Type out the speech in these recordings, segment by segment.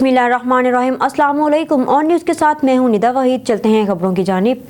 बिस्मिल्लाहिर्रहमानिर्रहीम। अस्सलाम वालेकुम। ऑन न्यूज़ के साथ मैं हूं निदा वहीद। चलते हैं खबरों की जानिब।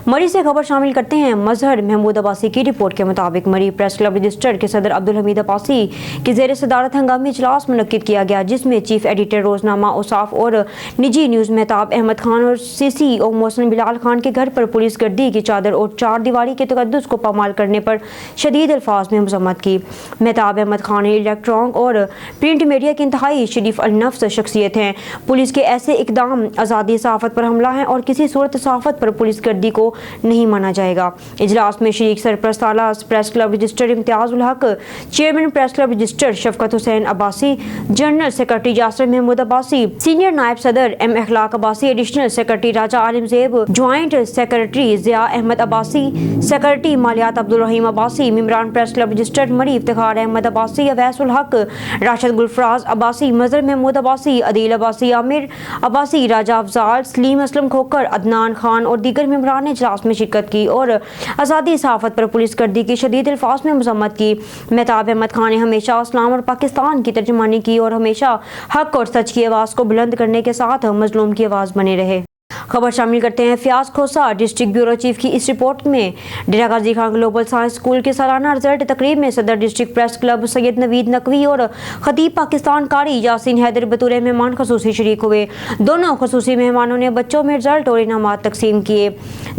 मरी से खबर शामिल करते हैं। मजहर महमूद अब्बासी की रिपोर्ट के मुताबिक मरी प्रेस क्लब रजिस्टर्ड के सदर अब्दुल हमीद अब्बासी की ज़ेर सदारत हंगामी इजलास मुनक्किद किया गया, जिसमें चीफ एडिटर रोजनामा औसाफ और निजी न्यूज़ मेहताब अहमद खान और सीसी ओ मोहसिन बिलाल खान के घर पर पुलिस गर्दी की चादर और चार दीवारी के तकद्दुस को पामाल करने पर शदीद अल्फाज में मजम्मत की। मेहताब अहमद खान इलेक्ट्रॉनिक और प्रिंट मीडिया के इंतहाई शरीफ अलनफ्स शख्सियत हैं। पुलिस के ऐसे इकदाम आज़ादी सहाफ़त पर हमला है और किसी सूरत सहाफ़त पर पुलिस गर्दी को नहीं माना जाएगा। इजलास में शरीक सरपरस्त आला press club register Imtiazul Haq, chairman press club register Shafqat Hussain Abbasi, general secretary Yasir Mahmood Abbasi, senior नायब सदर M Akhlaq Abbasi, additional secretary Raja Alim Zeb, joint secretary Zia Ahmed Abbasi, secretary मालियात अब्दुल रहीम अब्बासी, मेम्बरान press club register Murree Iftikhar Ahmad Abbasi, अवैसुल हक, राशिद गुलफराज अब्बासी, मजहर महमूद अब्बासी, अदील अब्बासी, आमिर अब्बासी, राजा अफजाल, सलीम असलम खोकर, अदनान खान और दीगर मेम्बरान ने इजलास में शिरकत की और आज़ादी सहाफ़त पर पुलिस गर्दी की शदीद अल्फाज में मजम्मत की। मेहताब अहमद खान ने हमेशा इस्लाम और पाकिस्तान की तर्जुमानी की और हमेशा हक और सच की आवाज़ को बुलंद करने के साथ मजलूम की आवाज़ बने रहे। खबर शामिल करते हैं फयाज खोसा डिस्ट्रिक्ट ब्यूरो चीफ की इस रिपोर्ट में। डेरा Ghazi Khan global science school के सालाना रिजल्ट तकरीब में सदर district press club Syed Naveed Naqvi और खतीब पाकिस्तान कारी यासीन हैदर बतौर मेहमान खसूसी शरीक हुए। दोनों खसूसी मेहमानों ने बच्चों में रिजल्ट और इनामात तकसीम किए।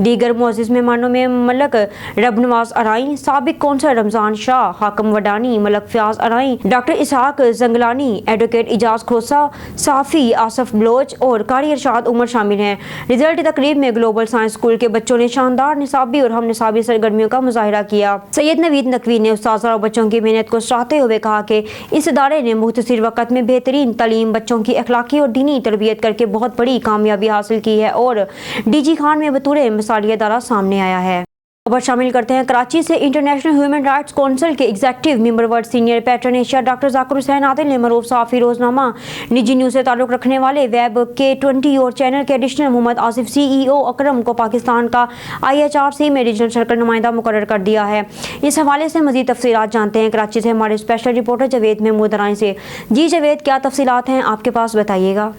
दीगर मुअज़्ज़िज़ मेहमानों में मलक रबनवाज अराई, साबिक कौंसल रमजान शाह, हाकम वडानी, मलक फयाज अराई, डॉक्टर इसहाक जंगलानी, एडवोकेट इजाज खोसा, साफ़ी आसफ बलोच और कारी इरशाद उमर शामिल हैं। रिजल्ट तकरीब में ग्लोबल साइंस स्कूल के बच्चों ने शानदार निसाबी और हम निसाबी सरगर्मियों का मुजाहिरा किया। सैयद नवीद नकवी ने उस्ताज़ और बच्चों की मेहनत को सराहते हुए कहा कि इस इदारे ने मुख्तसर वक़्त में बेहतरीन तालीम, बच्चों की अखलाकी और दीनी तरबियत करके बहुत बड़ी कामयाबी हासिल की है और डीजी खान में बतौर मिसाली इदारा सामने आया है। खबर शामिल करते हैं कराची से। इंटरनेशनल ह्यूमन राइट्स काउंसिल के executive member world senior patron Asia doctor Zakir Hussain Adil ने मरूफ सहाफ़ी रोजनामा निजी न्यूज़ से ताल्लुक़ रखने वाले वेब के 20 और चैनल के एडिशनल मोहम्मद आसिफ CEO अकरम को पाकिस्तान का IHRC में रीजनल सर्कल नुमाइंदा मुकर्रर कर दिया है। इस हवाले से मज़ीद तफसीलात जानते हैं कराची से हमारे स्पेशल रिपोर्टर जावेद महमूद अराई से। जी जावेद, क्या तफसीलात हैं आपके पास, बताइएगा।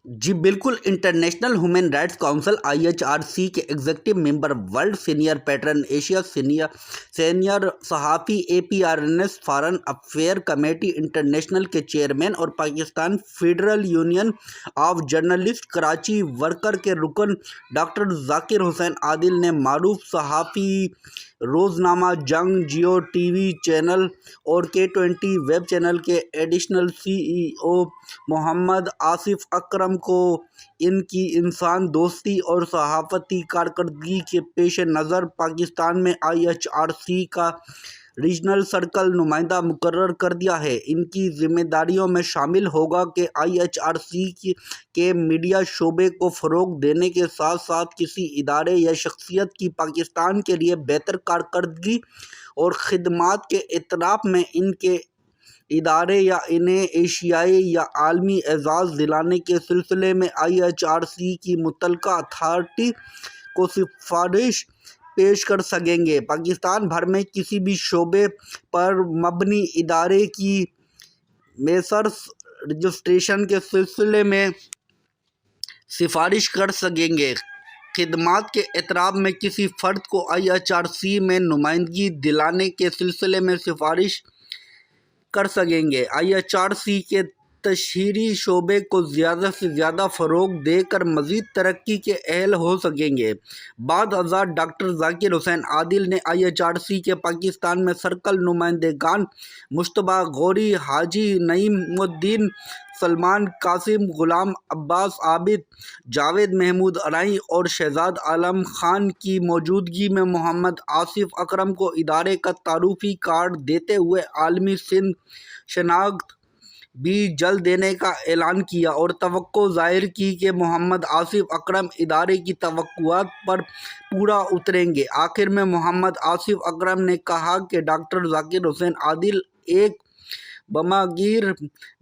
जी बिल्कुल, international human rights council IHRC के executive member, world senior patron Asia senior सहाफ़ी, APRNS foreign affair committee international के चेयरमैन और Pakistan federal union of journalist Karachi worker के रुकन डॉक्टर जाकिर हुसैन आदिल ने मारूफ सहाफ़ी रोज़नामा जंग, जियो TV चैनल और K20 वेब चैनल के एडिशनल CEO मोहम्मद आसिफ अकरम को इनकी इंसान दोस्ती और सहाफ़ती कारकर्दगी के पेश नज़र पाकिस्तान में IHRC का रीजनल सर्कल नुमाइंदा मुकर्रर कर दिया है। इनकी जिम्मेदारियों में शामिल होगा कि IHRC के मीडिया शोबे को फ़रोग़ देने के साथ साथ किसी इदारे या शख्सियत की पाकिस्तान के लिए बेहतर कारकर्दगी और ख़िदमात के इतराफ़ में इनके इदारे या इन्हें एशियाई या आलमी एजाज़ दिलाने के सिलसिले में IHRC की मुतल्लिका अथॉरिटी को सिफारिश पेश कर सकेंगे। पाकिस्तान भर में किसी भी शोबे पर मबनी इदारे की मेसर्स रजिस्ट्रेशन के सिलसिले में सिफारिश कर सकेंगे। खिदमात के एतराफ़ में किसी फ़र्द को IHRC में नुमाइंदगी दिलाने के सिलसिले में सिफारिश कर सकेंगे। IHRC के तशहीरी शोबे को ज़्यादा से ज़्यादा फ़रोग़ देकर मज़ीद तरक्की के अहल हो सकेंगे। बाद हज़ार डॉक्टर जाकिर हुसैन आदिल ने IHRC के पाकिस्तान में सर्कल नुमाइंदगान मुश्तबा गौरी, हाजी नईमुद्दीन, सलमान कासिम, गुलाम अब्बास आबिद, जावेद महमूद अराई और शहजाद आलम खान की मौजूदगी में मोहम्मद आसिफ अकरम को इदारे का तारुफ़ी कार्ड देते हुए आलमी सिंध शनाख्त भी जल्द देने का ऐलान किया और तवक्को ज़ाहिर की कि मोहम्मद आसिफ अकरम इदारे की तवक्कुआत पर पूरा उतरेंगे। आखिर में मोहम्मद आसिफ अकरम ने कहा कि डॉक्टर जाकिर हुसैन आदिल एक बमागीर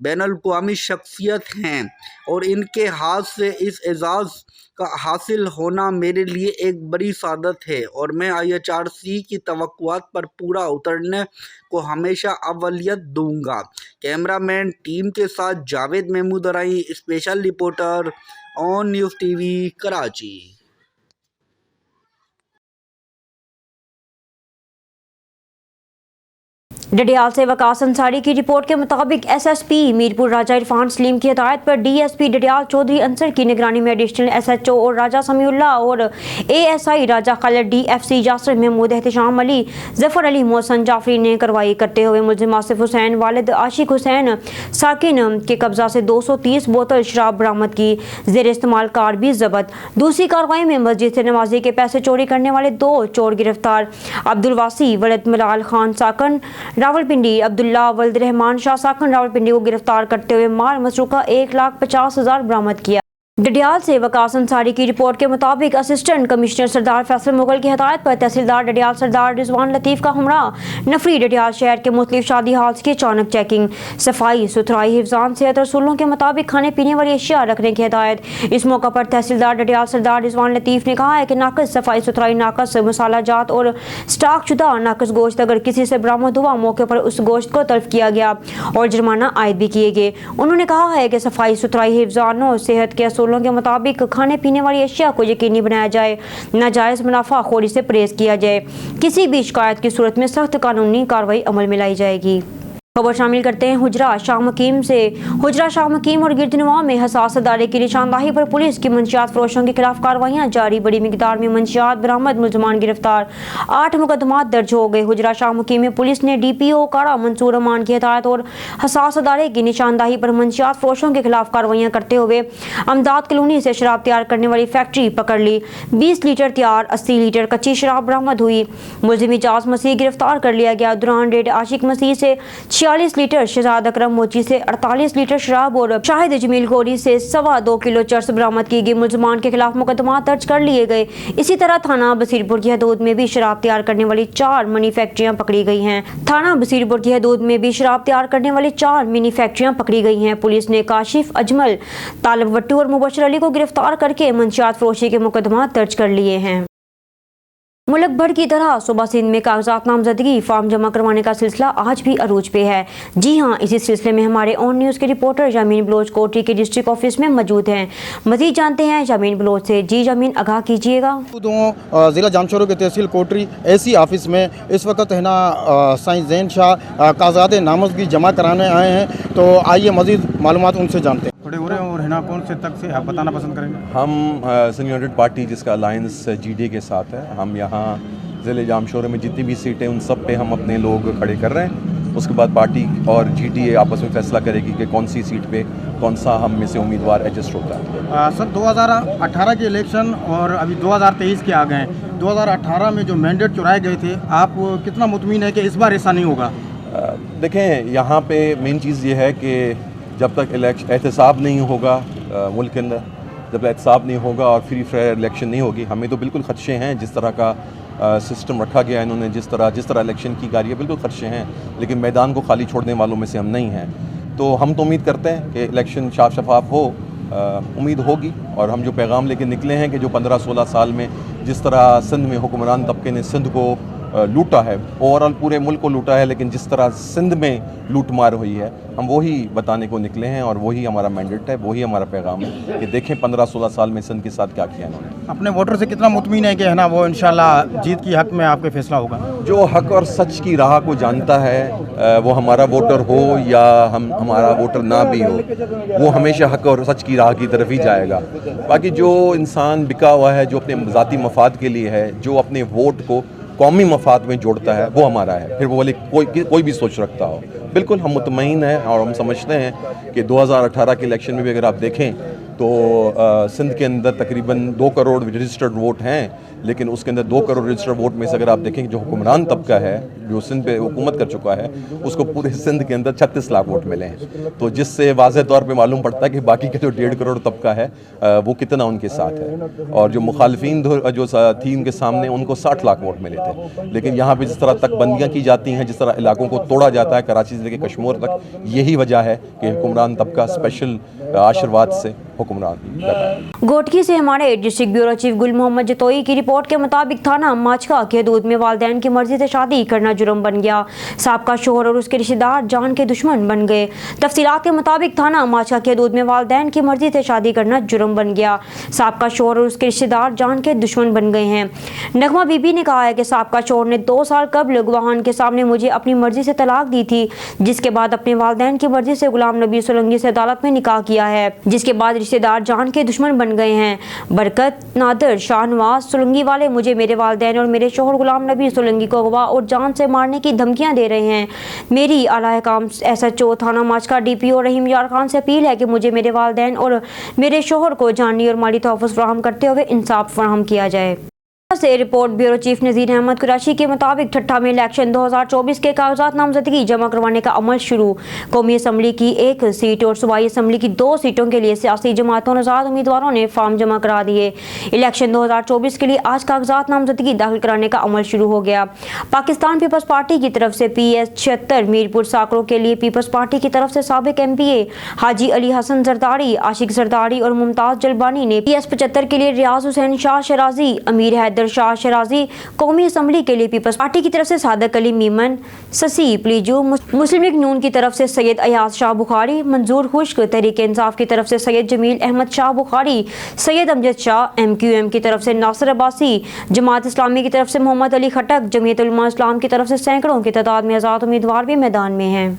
बैनुल-अक़वामी शख्सियत हैं और इनके हाथ से इस एजाज़ का हासिल होना मेरे लिए एक बड़ी सादत है और मैं IHRC की तवक्कुआत पर पूरा उतरने को हमेशा अव्वलियत दूंगा। कैमरामैन टीम के साथ Javed Mahmood Rai, special reporter on news TV, Karachi. Dadyal से वकास अंसारी की रिपोर्ट के मुताबिक SSP मीरपुर राजा इरफान सलीम की हिदायत पर DSP डडियाल चौधरी अंसर की निगरानी में एडिशनल SHO और राजा समीउल्लाह और ASI राजा खालिद DFC यासर महमूद एहतशाम अली जफर अली मोहसन जाफरी ने कार्रवाई करते हुए मुलजिम आसिफ हुसैन वालिद आशिक हुसैन साकिन के कब्जा से 230 बोतल शराब बरामद की। जेर इस्तेमाल कार भी जब्त। दूसरी कार्रवाई में मस्जिद से नमाजी के पैसे चोरी करने वाले 2 चोर गिरफ्तार। अब्दुल वासी वलद मलाल खान साकन रावलपिंडी, अब्दुल्ला वल्द रहमान शाह साकन रावलपिंडी को गिरफ्तार करते हुए माल मसरूका 1,50,000 बरामद किया। डडियाल से वकास अंसारी की रिपोर्ट के मुताबिक असिस्टेंट कमिश्नर सरदार फैसल मुगल की हिदायत पर तहसीलदार डडियाल सरदार रिजवान लतीफ़ का हमरा नफरी डडियाल शहर के मुख्तलिफ शादी हाल्स की अचानक चेकिंग। सफाई सुथराई हिफ्ज़ान सेहत रसूलों के मुताबिक खाने पीने वाली अशिया रखने की हिदायत। इस मौका पर तहसीलदार डडियाल सरदार रिजवान लतीफ़ ने कहा है कि नाकस सफाई सुथराई, नाकस मसाला जात और स्टॉक शुदा नाकस गोश्त अगर किसी से बरामद हुआ मौके पर उस गोश्त को तल्फ किया गया और जुर्माना आयद भी किए गए। उन्होंने कहा है कि सफाई सुथराई हिफ्ज़ान और सेहत के असूलों के मुताबिक खाने पीने वाली अशिया को यकीनी बनाया जाए, नाजायज मुनाफाखोरी से परहेज किया जाए। किसी भी शिकायत की सूरत में सख्त कानूनी कार्रवाई अमल में लाई जाएगी। खबर शामिल करते हैं हुजरा शाह मकीम से। हुजरा शाह मकीम और गिरदनवा में हसास अदारे की निशानदाही पर पुलिस की मंशियात फरोशों के खिलाफ कार्रवाइयां जारी। बड़ी मिकदार में मंशियात बरामद, मुलजमान गिरफ्तार। 8 मुकदमात दर्ज हो गए। हुजरा शाह मकीम में पुलिस ने DPO काड़ा मंसूर अमान की हिदायत और हसास अदारे की निशानदाही पर मंशियात फरोशों के खिलाफ कार्रवाइयां करते हुए अमदाद कॉलोनी से शराब तैयार करने वाली फैक्ट्री पकड़ ली। 20 लीटर तैयार 80 लीटर कच्ची शराब बरामद हुई। मुलजिम इजाज मसीह गिरफ्तार कर लिया गया। दौरान रेड आशिक मसीह से 46 लीटर, शहजाद अकरम मोची से 48 लीटर शराब और शाहिद जमील गोरी से 2.25 किलो चर्स बरामद की गई। मुलजमान के खिलाफ मुकदमा दर्ज कर लिए गए। इसी तरह थाना बसीरपुर की हदूद में भी शराब तैयार करने वाली 4 मिनी फैक्ट्रियां पकड़ी गई हैं। थाना बसीरपुर की हदूद में भी शराब तैयार करने वाली 4 मिनी फैक्ट्रियां पकड़ी गई हैं। पुलिस ने काशिफ अजमल, तालिब वट्टू और मुबशर अली को गिरफ्तार करके मंशियात फरोशी के मुकदमा दर्ज कर लिए हैं। मुल्क भर की तरह सूबा सिंध में कागजात नामजदगी फॉर्म जमा करवाने का सिलसिला आज भी अरूज पे है। जी हां, इसी सिलसिले में हमारे ऑन न्यूज़ के रिपोर्टर जामीन बलोच कोटरी के डिस्ट्रिक्ट ऑफिस में मौजूद हैं। मजीद जानते हैं जामीन बलोच से। जी जामीन, आगाह कीजिएगा। ज़िला जामशोरो के तहसील कोटरी ऐसी ऑफिस में इस वक्त है ना साईं ज़ैन शाह कागजात नामजदगी जमा कराने आए हैं, तो आइए मजीद मालूमात उनसे जानते हैं। खड़े हो रहे हैं और है ना कौन से तक से आप बताना पसंद करेंगे? हम सिंध यूनाइटेड पार्टी जिसका अलायंस GDA के साथ है, हम यहाँ ज़िले जामशोरे में जितनी भी सीटें उन सब पे हम अपने लोग खड़े कर रहे हैं। उसके बाद पार्टी और GDA आपस में फैसला करेगी कि कौन सी सीट पे कौन सा हम में से उम्मीदवार एडजस्ट होता है। सर 2018 के इलेक्शन और अभी 2023 के आ गए हैं। 2018 में जो मैंडेट चुराए गए थे, आप कितना मुतमिन है कि इस बार ऐसा नहीं होगा? देखें, यहाँ पे मेन चीज़ ये है कि जब तक एहतसाब नहीं होगा मुल्क के अंदर, जब एहतसाब नहीं होगा और फ्री फेयर इलेक्शन नहीं होगी, हमें तो बिल्कुल खदशे हैं। जिस तरह का सिस्टम रखा गया है इन्होंने, जिस तरह इलेक्शन की गाड़ी है, बिल्कुल खदशे हैं। लेकिन मैदान को खाली छोड़ने वालों में से हम नहीं हैं। तो हम तो उम्मीद करते हैं कि इलेक्शन साफ शफाफ हो, उम्मीद होगी। और हम जो पैगाम लेके निकले हैं कि जो 15-16 साल में जिस तरह सिंध में हुक्मरान तबके ने सिंध को लूटा है, ओवरऑल पूरे मुल्क को लूटा है, लेकिन जिस तरह सिंध में लूट मार हुई है, हम वही बताने को निकले हैं और वही हमारा मैंडेट है, वही हमारा पैगाम है कि देखें 15-16 साल में सिंध के साथ क्या किया इन्होंने। अपने वोटर से कितना मुतमिन है कि है ना वो इंशाल्लाह जीत की हक में आपके फैसला होगा? जो हक और सच की राह को जानता है, वो हमारा वोटर हो या हमारा वोटर ना भी हो, वो हमेशा हक और सच की राह की तरफ ही जाएगा। बाकी जो इंसान बिका हुआ है, जो अपने ज़ाती मफाद के लिए है, जो अपने वोट को कौमी मफाद में जोड़ता है, वो हमारा है, फिर वो वाले कोई भी सोच रखता हो। बिल्कुल हम मुतमईन हैं और हम समझते हैं कि 2018 के इलेक्शन में भी अगर आप देखें तो सिंध के अंदर तकरीबन 2 करोड़ रजिस्टर्ड वोट हैं, लेकिन उसके अंदर 2 करोड़ रजिस्टर्ड वोट में से अगर आप देखें जो हुक्मरान तबका है जो सिंध पे हुकूमत कर चुका है उसको पूरे सिंध के अंदर 36 लाख वोट मिले हैं, तो जिससे वाज़ेह तौर पे मालूम पड़ता है कि बाकी के जो 1.5 करोड़ तबका है वो कितना उनके साथ है। और जो मुखालफिन जो थी उनके सामने उनको 60 लाख वोट मिले थे। लेकिन यहाँ पे जिस तरह तकबंदियाँ की जाती हैं, जिस तरह इलाकों को तोड़ा जाता है कराची से लेकर कश्मीर तक, यही वजह है कि हुक्मरान तबका स्पेशल आशीर्वाद से हुक्मरान कर रहा है। गोटकी से हमारे डिस्ट्रिक्ट ब्यूरो चीफ गुल मोहम्मद जतोई की रिपोर्ट के मुताबिक थाना माचका की हदूद में वालिदैन की मर्जी से शादी करना जुर्म बन गया। साबका शोहर और उसके रिश्तेदार जान के दुश्मन बन गए। तफसीलात के मुताबिक थाना माचका की हदूद में वालिदैन की मर्जी से शादी करना जुर्म बन गया। साबका शोहर और उसके रिश्तेदार जान के दुश्मन बन गए हैं। नगमा बीबी ने कहा है कि साबका शोहर ने 2 साल कबल गवाहान के सामने मुझे अपनी मर्जी से तलाक दी थी, जिसके बाद अपने वालिदैन की मर्जी से गुलाम नबी सोलंकी से अदालत में निकाह किया है, जिसके बाद रिश्तेदार जान के दुश्मन बन गए हैं। बरकत, नादिर, शाहनवाज सोलंकी वाले मुझे, मेरे वालिदैन और मेरे शोहर गुलाम नबी सोलंकी को अगवा और जान से मारने की धमकियां दे रहे हैं। मेरी आला काम SHO थाना माचका DPO रहीम यार खान से अपील है कि मुझे, मेरे वालिदैन और मेरे शोहर को जानी और माली तहफ़्फ़ुज़ फराहम करते हुए इंसाफ फराहम किया जाए। से रिपोर्ट ब्यूरो चीफ नज़ीर अहमद कुरैशी के मुताबिक ठट्ठा में इलेक्शन 2024 के कागजात नामजदगी जमा करवाने का अमल शुरू। कौमी असम्बली की 1 सीट और सूबाई असम्बली की 2 सीटों के लिए सियासी जमातों और आज़ाद उम्मीदवारों ने फार्म जमा करा दिए। इलेक्शन 2024 के लिए आज कागजात नामजदगी दाखिल कराने का अमल शुरू हो गया। पाकिस्तान पीपल्स पार्टी की तरफ से PS 76 मीरपुर साकरों के लिए पीपल्स पार्टी की तरफ से साबिक MPA हाजी अली हसन जरदारी, आशिक जरदारी और मुमताज़ जलबानी ने PS 75 के लिए रियाज हुसैन शाह शराजी, अमीर हैदर शाह शराजी, कौमी असम्बली के लिए पीपल्स पार्टी की तरफ से सादक अली मीमन, ससी प्लीजू, मुस्लिम लीग नून की तरफ से सैयद अयाज शाह बुखारी, मंजूर खुश्क, तहरीक इंसाफ की तरफ से सैयद जमील अहमद शाह बुखारी, सैयद अमजद शाह, MQM की तरफ से नासिर अब्बासी, जमात इस्लामी की तरफ से मोहम्मद अली खटक, जमीयत उलमा इस्लाम की तरफ से सैकड़ों की तादाद में आज़ाद उम्मीदवार भी मैदान में हैं।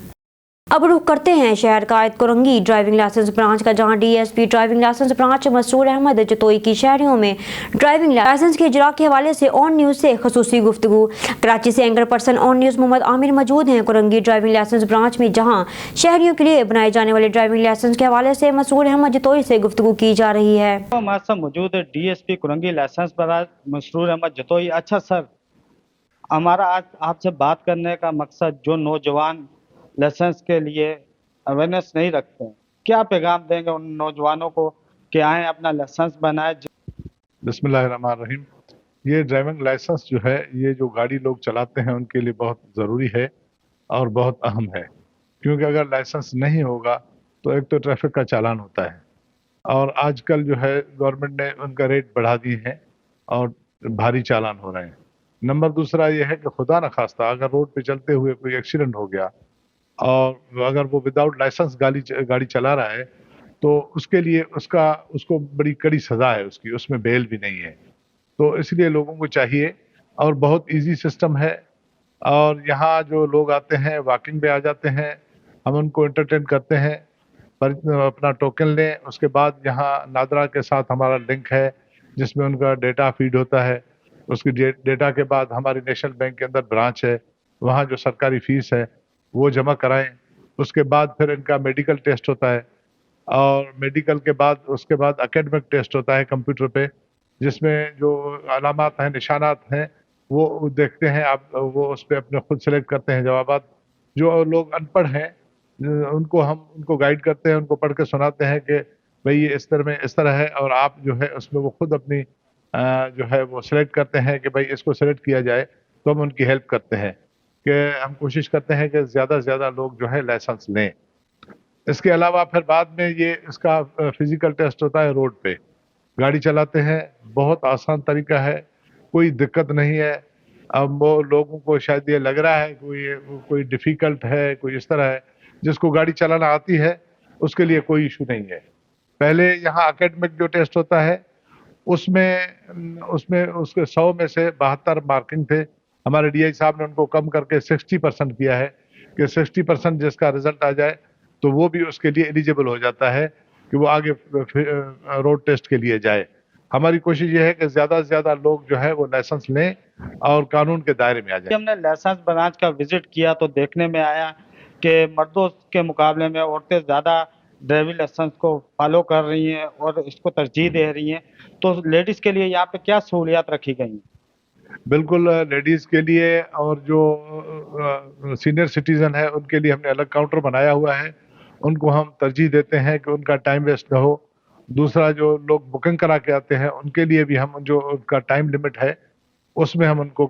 अब रुख करते हैं शहर कायद कुरंगी ड्राइविंग लाइसेंस ब्रांच का, जहां DSP driving licence branch Masroor Ahmed Jatoi की शहरियों में ड्राइविंग लाइसेंस के इजरा के हवाले से ऑन न्यूज़ से खसूसी गुफ्तगू। कराची से anchor person on news Mohammad Aamir मौजूद हैं कुरंगी ड्राइविंग लाइसेंस ब्रांच में, जहां शहरियों के लिए बनाए जाने वाले ड्राइविंग लाइसेंस के हवाले से मसरूर अहमद जतोई से गुफ्तगू की जा रही है। हमारे साथ मौजूद है DSP Korangi licence branch Masroor Ahmed Jatoi. अच्छा सर, हमारा आज आपसे बात करने का मकसद, जो नौजवान लाइसेंस के लिए अवेयरनेस नहीं रखते हैं, क्या पैगाम देंगे उन नौजवानों को कि आएँ अपना लाइसेंस बनाए? बिस्मिल्लाहिर्रहमानिर्रहीम। ये ड्राइविंग लाइसेंस जो है, ये जो गाड़ी लोग चलाते हैं उनके लिए बहुत ज़रूरी है और बहुत अहम है, क्योंकि अगर लाइसेंस नहीं होगा तो एक तो ट्रैफिक का चालान होता है, और आजकल जो है गवर्नमेंट ने उनका रेट बढ़ा दिए हैं और भारी चालान हो रहे हैं। नंबर दूसरा ये है कि खुदा न खास्ता अगर रोड पे चलते हुए कोई एक्सीडेंट हो गया और अगर वो विदाउट लाइसेंस गाड़ी चला रहा है तो उसके लिए उसको बड़ी कड़ी सज़ा है उसकी, उसमें बेल भी नहीं है। तो इसलिए लोगों को चाहिए, और बहुत इजी सिस्टम है, और यहाँ जो लोग आते हैं वॉकिंग पे आ जाते हैं, हम उनको एंटरटेन करते हैं, अपना टोकन लें, उसके बाद यहाँ नादरा के साथ हमारा लिंक है जिसमें उनका डेटा फीड होता है। उसकी डेटा के बाद हमारी नेशनल बैंक के अंदर ब्रांच है, वहाँ जो सरकारी फीस है वो जमा कराएं। उसके बाद फिर इनका मेडिकल टेस्ट होता है, और मेडिकल के बाद उसके बाद एकेडमिक टेस्ट होता है कंप्यूटर पे, जिसमें जो अलामात हैं, निशानात हैं, वो देखते हैं आप, वो उस पर अपने खुद सेलेक्ट करते हैं जवाबात। जो लोग अनपढ़ हैं उनको गाइड करते हैं, उनको पढ़ के सुनाते हैं कि भाई ये इस तरह है, और आप जो है उसमें वो खुद अपनी जो है वो सिलेक्ट करते हैं कि भाई इसको सिलेक्ट किया जाए। तो हम उनकी हेल्प करते हैं कि हम कोशिश करते हैं कि ज़्यादा से ज़्यादा लोग जो है लाइसेंस लें। इसके अलावा फिर बाद में ये इसका फिज़िकल टेस्ट होता है रोड पे, गाड़ी चलाते हैं, बहुत आसान तरीका है, कोई दिक्कत नहीं है। अब वो लोगों को शायद ये लग रहा है कोई डिफ़िकल्ट है, कोई इस तरह है, जिसको गाड़ी चलाना आती है उसके लिए कोई इशू नहीं है। पहले यहाँ एकेडमिक जो टेस्ट होता है उसमें उसके 100 में से 72 मार्किंग थे। हमारे DI साहब ने उनको कम करके 60% किया है कि 60% जिसका रिजल्ट आ जाए तो वो भी उसके लिए एलिजिबल हो जाता है कि वो आगे रोड टेस्ट के लिए जाए। हमारी कोशिश ये है कि ज़्यादा से ज़्यादा लोग जो है वो लाइसेंस लें और कानून के दायरे में आ जाए। हमने लाइसेंस ब्रांच का विजिट किया तो देखने में आया कि मर्दों के मुकाबले में औरतें ज़्यादा ड्राइविंग लाइसेंस को फॉलो कर रही हैं और इसको तरजीह दे रही हैं, तो लेडीज़ के लिए यहाँ पे क्या सहूलियात रखी गई हैं? बिल्कुल लेडीज़ के लिए और जो सीनियर सिटीज़न है उनके लिए हमने अलग काउंटर बनाया हुआ है। उनको हम तरजीह देते हैं कि उनका टाइम वेस्ट न हो। दूसरा, जो लोग बुकिंग करा के आते हैं उनके लिए भी हम जो उनका टाइम लिमिट है उसमें हम उनको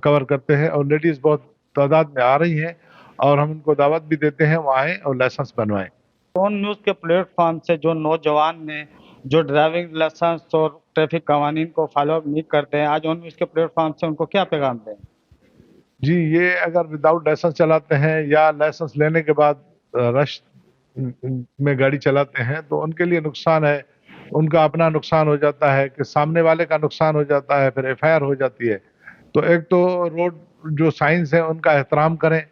कवर करते हैं। और लेडीज़ बहुत तादाद में आ रही हैं और हम उनको दावत भी देते हैं वो आएँ और लाइसेंस बनवाएँ। ऑन न्यूज़ के प्लेटफॉर्म से जो नौजवान ने जो ड्राइविंग लाइसेंस और ट्रैफिक कवानीन को फॉलो नहीं करते हैं, आज ऑन न्यूज़ के प्लेटफॉर्म से उनको क्या पैगाम दें? जी, ये अगर विदाउट लाइसेंस चलाते हैं या लाइसेंस लेने के बाद रश में गाड़ी चलाते हैं तो उनके लिए नुकसान है। उनका अपना नुकसान हो जाता है कि सामने वाले का नुकसान हो जाता है, फिर एफआईआर हो जाती है। तो एक तो रोड जो साइंस है उनका एहतराम करें,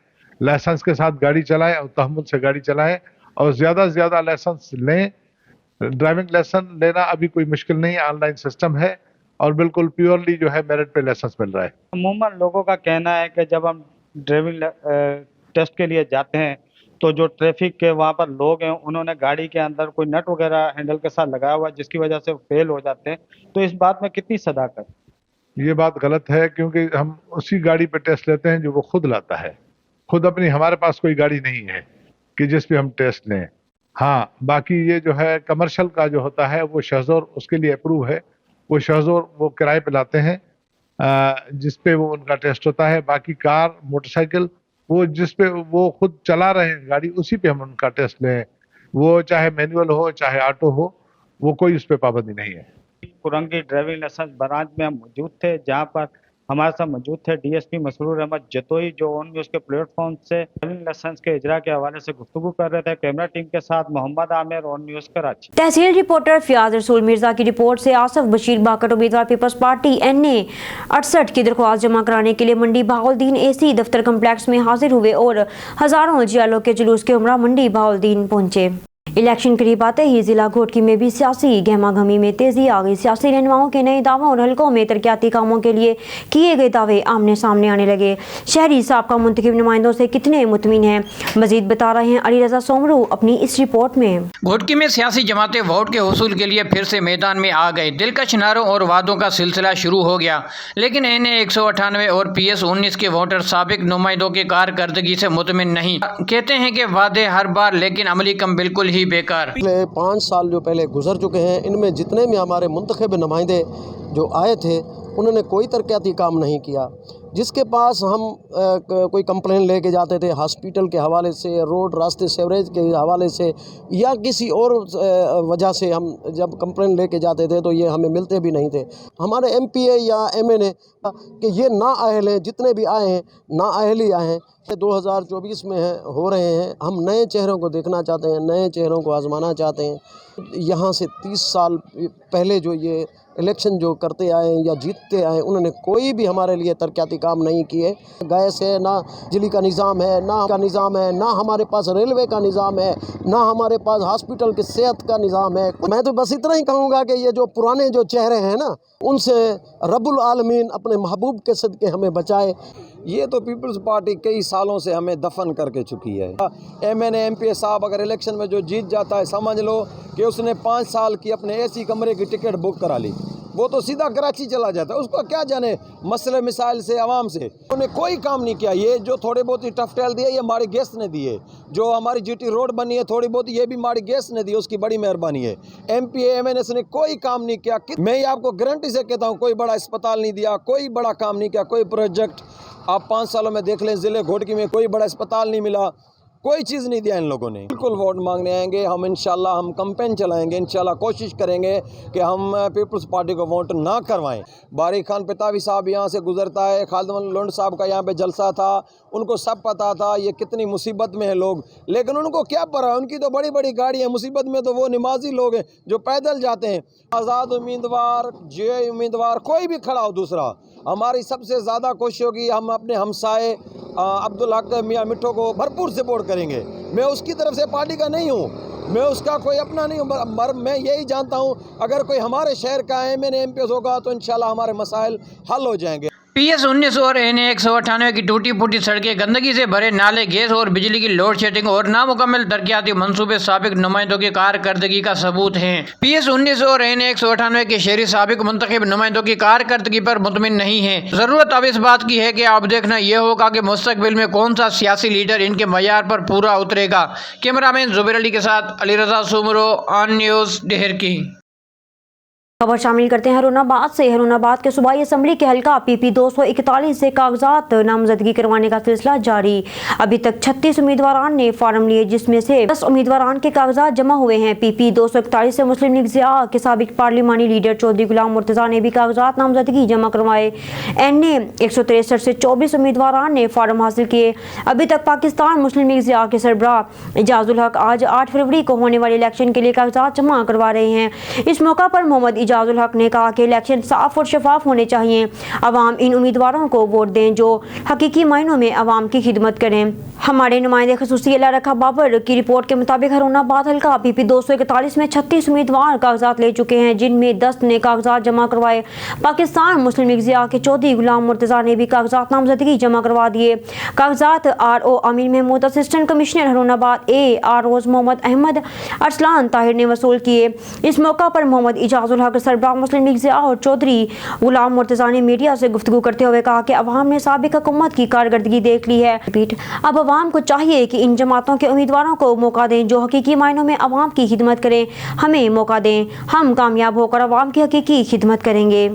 लाइसेंस के साथ गाड़ी चलाएं और तहम्मुल से गाड़ी चलाएं और ज़्यादा से ज़्यादा लाइसेंस लें। ड्राइविंग लाइसेंस लेना अभी कोई मुश्किल नहीं है, ऑनलाइन सिस्टम है और बिल्कुल प्योरली जो है मेरिट पे लाइसेंस मिल रहा है। अमूमन लोगों का कहना है कि जब हम ड्राइविंग टेस्ट के लिए जाते हैं तो जो ट्रैफिक के वहाँ पर लोग हैं उन्होंने गाड़ी के अंदर कोई नट वगैरह हैंडल के साथ लगाया हुआ है जिसकी वजह से फेल हो जाते हैं, तो इस बात में कितनी सदाकत? ये बात गलत है क्योंकि हम उसी गाड़ी पे टेस्ट लेते हैं जो वो खुद लाता है। खुद अपनी हमारे पास कोई गाड़ी नहीं है कि जिस पे हम टेस्ट लें। हाँ, बाकी ये जो है कमर्शियल का जो होता है वो शहज़ोर उसके लिए अप्रूव है। वो शहज़ोर वो किराए पे लाते हैं जिस पे वो उनका टेस्ट होता है। बाकी कार, मोटरसाइकिल वो जिस पे वो खुद चला रहे हैं गाड़ी उसी पे हम उनका टेस्ट लें। वो चाहे मैनुअल हो चाहे ऑटो हो, वो कोई उस पे पाबंदी नहीं है। कुरंगी ड्राइविंग लाइसेंस ब्रांच में हम मौजूद थे जहां पर हमारे साथ मौजूद थे डीएसपी मसरूर अहमद जतोई जो ऑन न्यूज़ के प्लेटफॉर्म से ड्राइविंग लाइसेंस के इजरा के हवाले से गुफ्तगू कर रहे थे। कैमरा टीम के साथ मोहम्मद आमिर, ऑन न्यूज़ कराची। तहसील रिपोर्टर फियाज रसूल मिर्जा की रिपोर्ट से आसफ बशीर बाकट उम्मीदवार पीपल्स पार्टी NA 68 की दरख्वास्त जमा कराने के लिए मंडी बहाउद्दीन AC दफ्तर कम्प्लेक्स में हाजिर हुए और हजारों जियालों के जुलूस के उमरा मंडी बहाउद्दीन पहुंचे। इलेक्शन करीब आते ही जिला घोटकी में भी सियासी गहमा गहमी में तेजी आ गई। सियासी रहनुमाओं के नए दावों और हलकों में तरक्याती कामों के लिए किए गए दावे आमने सामने आने लगे। शहरी साबका मुंतखब नुमाइंदों से कितने मुतमिन हैं, मजीद बता रहे हैं अली रजा सोमरू अपनी इस रिपोर्ट में। घोटकी में सियासी जमातें वोट के हुसूल के लिए फिर से मैदान में आ गए। दिलकश नारों और वादों का सिलसिला शुरू हो गया, लेकिन NA 198 और PS 19 के वोटर साबिक नुमाइंदों की कारकर्दगी से मुतमिन नहीं। कहते हैं कि वादे हर बार लेकिन अमली कम बिल्कुल ही बेकार। पिछले 5 साल जो पहले गुजर चुके हैं इनमें जितने भी हमारे मुंतखब नुमाइंदे जो आए थे उन्होंने कोई तरक्याती काम नहीं किया। जिसके पास हम कोई कंप्लेन लेके जाते थे हॉस्पिटल के हवाले से, रोड रास्ते सीवरेज के हवाले से या किसी और वजह से, हम जब कंप्लेन लेके जाते थे तो ये हमें मिलते भी नहीं थे। हमारे MPA या MNA कि ये नाअहल हैं, जितने भी आए हैं नाअहल ही आए हैं। 2024 में हो रहे हैं, हम नए चेहरों को देखना चाहते हैं, नए चेहरों को आजमाना चाहते हैं। यहाँ से 30 साल पहले जो ये इलेक्शन जो करते आए या जीतते आए उन्होंने कोई भी हमारे लिए तरक्याती काम नहीं किए। गैस है ना, बिजली का निज़ाम है ना, हमारे पास रेलवे का निज़ाम है, ना हमारे पास हॉस्पिटल के सेहत का निज़ाम है। मैं तो बस इतना ही कहूँगा कि ये जो पुराने जो चेहरे हैं ना उनसे रब्बुल आलमीन अपने महबूब के सदके हमें बचाए। ये तो पीपल्स पार्टी कई सालों से हमें दफन करके चुकी है। MNA MPA साहब अगर इलेक्शन में जो जीत जाता है समझ लो कि उसने 5 साल की अपने AC कमरे की टिकट बुक करा ली, वो तो सीधा कराची चला जाता है। उसको क्या जाने मसले मिसाइल से, आवाम से। उन्होंने कोई काम नहीं किया। ये जो थोड़े बहुत ही टफटेल दिए ये माड़ी गैस ने दिए, जो हमारी GT रोड बनी है थोड़ी बहुत ये भी माड़ी गैस ने दी, उसकी बड़ी मेहरबानी है। MPA MNA ने कोई काम नहीं किया। मैं ये आपको गारंटी से कहता हूँ, कोई बड़ा अस्पताल नहीं दिया, कोई बड़ा काम नहीं किया, कोई प्रोजेक्ट आप 5 सालों में देख लें। ज़िले घोटकी में कोई बड़ा अस्पताल नहीं मिला, कोई चीज़ नहीं दिया इन लोगों ने। बिल्कुल वोट मांगने आएंगे हम, इंशाल्लाह हम कैंपेन चलाएंगे, इंशाल्लाह कोशिश करेंगे कि हम पीपल्स पार्टी को वोट ना करवाएं। बारिक खान पितावी साहब यहाँ से गुजरता है, खालिद लोंड साहब का यहाँ पे जलसा था, उनको सब पता था ये कितनी मुसीबत में है लोग, लेकिन उनको क्या पता है, उनकी तो बड़ी बड़ी गाड़ी है। मुसीबत में तो वो नमाजी लोग हैं जो पैदल जाते हैं। आज़ाद उम्मीदवार, जे उम्मीदवार कोई भी खड़ा हो दूसरा, हमारी सबसे ज़्यादा कोशिश होगी हम अपने हमसाए अब्दुल हक मियाँ मिट्ठो को भरपूर सपोर्ट करेंगे। मैं उसकी तरफ से पार्टी का नहीं हूँ, मैं उसका कोई अपना नहीं हूँ, मैं यही जानता हूँ अगर कोई हमारे शहर का MNA MPS होगा तो इंशाल्लाह हमारे मसाइल हल हो जाएंगे। PS-19 और NA 198 की टूटी फूटी सड़कें, गंदगी से भरे नाले, गैस और बिजली की लोड शेडिंग और नामुकम्मल तरक्याती मंसूबे साबिक नुमाइंदों की कारकर्दगी का सबूत हैं। PS-19 और NA 198 के शहरी साबिक मुंतखब नुमाइंदों की कारकर्दगी पर मुतमिन नहीं है। जरूरत अब इस बात की है कि अब देखना यह होगा कि मुस्तकबिल में कौन सा सियासी लीडर इनके मयार पर पूरा उतरेगा। कैमरामैन जुबैर अली के साथ अली रजा सुमरो, ऑन न्यूज़ डेहर की। खबर शामिल करते हैं हरुणाबाद से। हरुणाबाद के सूबाई असम्बली के हल्का PP 241 से कागजात नामजदगी करवाने का सिलसिला जारी। अभी तक 36 उम्मीदवारान ने फार्म लिए, जिसमें से 10 उम्मीदवारान के कागजात जमा हुए हैं। PP 241 से मुस्लिम लीग ज़िया के साबिक पार्लिमानी लीडर चौधरी गुलाम मुर्तज़ा ने भी कागजात नामजदगी जमा करवाए। NA 163 से 24 उम्मीदवारान ने फार्म हासिल किए। अभी तक पाकिस्तान मुस्लिम लीग ज़िया के सरबराह इजाजुल हक आज 8 फरवरी को होने वाले इलेक्शन के लिए कागजात जमा करवा रहे हैं। इस मौका पर मोहम्मद इजाजुल हक ने कहा कि इलेक्शन साफ और शफाफ होने चाहिए। अवाम इन उम्मीदवारों को वोट दें जो हकीकी मायनों में अवाम की खिदमत करें। हमारे नुमाइंदे खसूसी अल्लाह रखा बाबर की रिपोर्ट के मुताबिक हरुणाबाद हल्का PP 241 में 36 उम्मीदवार कागजात ले चुके हैं, जिनमें 10 ने कागजात जमा करवाए। पाकिस्तान मुस्लिम लीग ज़िया के चौधरी गुलाम मुर्तज़ा ने भी कागजात नामजदगी जमा करवा दिए। कागजात RO Aamir Mahmood, assistant commissioner Haroonabad ROs Mohammad Ahmed, Arsalan Tahir ने वसूल किए। इस मौका पर मोहम्मद इजाजुल हक सरबराह मुस्लिम लीग ज़िया और चौधरी गुलाम मुर्तज़ा ने मीडिया से गुफ्तगू करते हुए कहा कि अवाम ने साबिक हुकूमत की कारकर्दगी देख ली है। अब अवाम को चाहिए कि इन जमातों के उम्मीदवारों को मौका दें जो हकीकी मायनों में अवाम की खिदमत करें। हमें मौका दें, हम कामयाब होकर अवाम की हकीकी खिदमत करेंगे।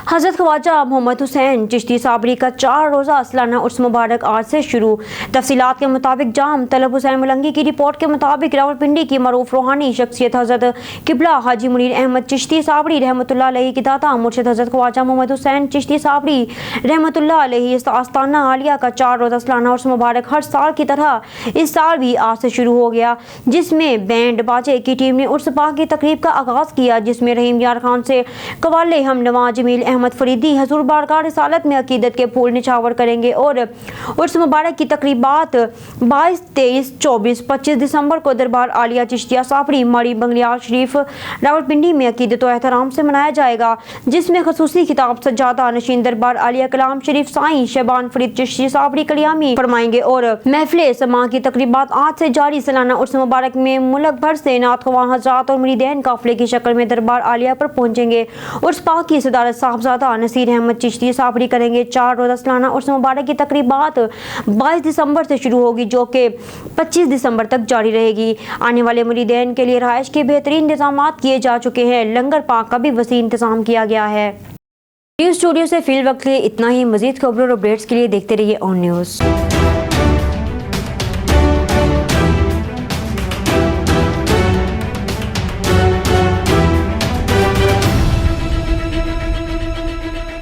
हज़रत ख्वाजा मोहम्मद हुसैन चिश्ती साबरी का 4 रोज़ा सालाना उर्स मुबारक आज से शुरू। तफसीलात के मुताबिक जाम तलब हुसैन मुलंगी की रिपोर्ट के मुताबिक रावलपिंडी की मरूफ रूहानी शख्सियत हज़रत किबला हाजी मुनीर अहमद चिश्ती साबरी रहमतुल्लाह अलैहि की दाता मुर्शिद हज़रत ख्वाजा मोहम्मद हुसैन चिश्ती साबरी रहमतुल्लाह अलैहि आस्ताना आलिया का 4 रोज़ा सालाना उर्स मुबारक हर साल की तरह इस साल भी आज से शुरू हो गया, जिसमें बैंड बाजे की टीम ने उर्स पाक की तकरीब का आगाज़ किया, जिसमें रहीम यार खान से कवाले हम नवा जमील अहमद फरीदी हजूर बारगाह रिसालत में अकीदत के फूल निछावर करेंगे और उर्स मुबारक की तकरीबात 22, 23, 24, 25 दिसंबर को दरबार आलिया चिश्तिया साफरी माड़ी बंगलियाल शरीफ रावलपिंडी में अकीदत व एहतराम से मनाया जाएगा, जिसमें खसूसी खिताब सज्जादा नशीन दरबार आलिया कलाम शरीफ साईं शहबान फरीद चिश्ती साफरी कलियामी फरमाएंगे और महफिल समा की तकरीबात आज से जारी। सालाना उर्स मुबारक में मुल्क भर से नात ख्वाह हज़रात और मुरीदैन काफिले की शक्ल में दरबार आलिया पर पहुंचेंगे। उर्स पाक की सदारत साहबजादा नसीर अहमद चिश्ती साफरी करेंगे। 4 रोज़ा सालाना उर्स मुबारक की तकरीबात 22 दिसंबर से शुरू होगी, जो कि 25 दिसंबर तक जारी रहेगी। आने वाले मुरीदैन के लिए रहायश के बेहतरीन इंतजाम किए जा चुके हैं। लंगर पाक का भी वसी इंतजाम किया गया है। न्यूज़ स्टूडियो से फिल वक्त के लिए इतना ही। मजीद खबरों और अपडेट्स के लिए देखते रहिए ऑन न्यूज़।